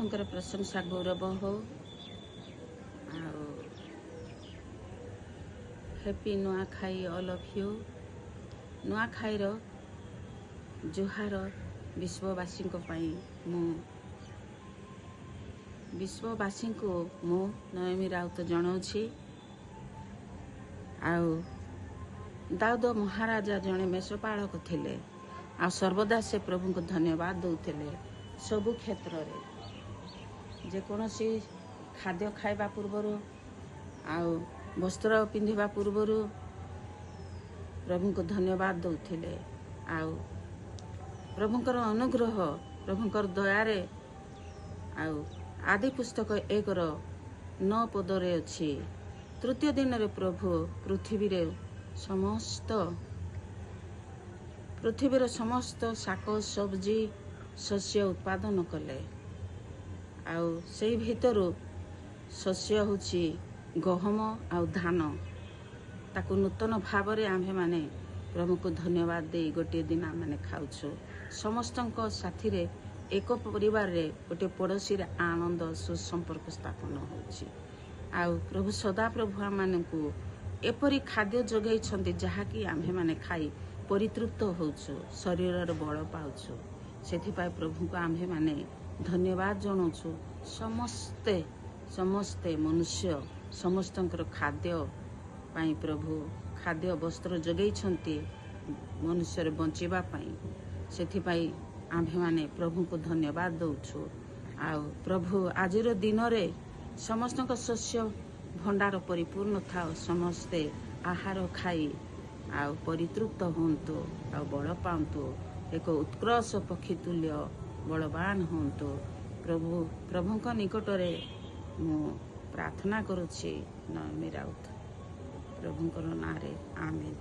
प्रभुंकर प्रशंसा गौरव हो। Happy Nuakhai all of you. नुआखाईर जुहार विश्ववासी विश्ववासी को मु नयमी राउत जनाऊँगी। दाऊद महाराजा जड़े मेषपालक थिले आ सर्वदा से प्रभु को धन्यवाद दौते सबु क्षेत्र में जेकोसी खाद्य खाइबा पूर्वर वस्त्र पिंधिबा पूर्वर प्रभु को धन्यवाद दौते प्रभुंकर अनुग्रह प्रभुंकर दयारे आदि पुस्तक 1:9 पदरे अच्छी। तृतीय दिन रे प्रभु पृथ्वीर समस्त शाक सब्जी शस्य उत्पादन कले। से भितर शस्य होची गहम आ धान ताकू नूतन भाव में आम्भे माने प्रभु को धन्यवाद दे गोटे दिन आम मैंने खाऊछु। समस्त साथी रे एक परिवार रे गोटे पड़ोसी रे आनंद सुसंपर्क स्थापन होची। प्रभु सदा प्रभु आम मानकू एपरी खाद्य जोगाई जहाँकि आम्भे माने खाई परितृप्त होचु, शरीर बल पाउछु। सेथिपाई प्रभु को आम्भे माने धन्यवाद जनाऊछु। समस्ते मनुष्य समस्तंकर खाद्य पाई प्रभु खाद्य वस्त्र जोगाई मनुष्य बंचिबा पाई। सेथिपाई आम्भे माने प्रभु को धन्यवाद दौछु। प्रभु आजिर दिन रे समस्त शस्य भंडार परिपूर्ण था। समस्ते आहार खाई परितृप्त होंतु बल पातु। एक उत्कृष्ट पक्षी तुल्य बलवान होंतु। प्रभुंक निकटरे मु प्रार्थना करुछि नयमी राउत। प्रभुंकर नारे आमेन।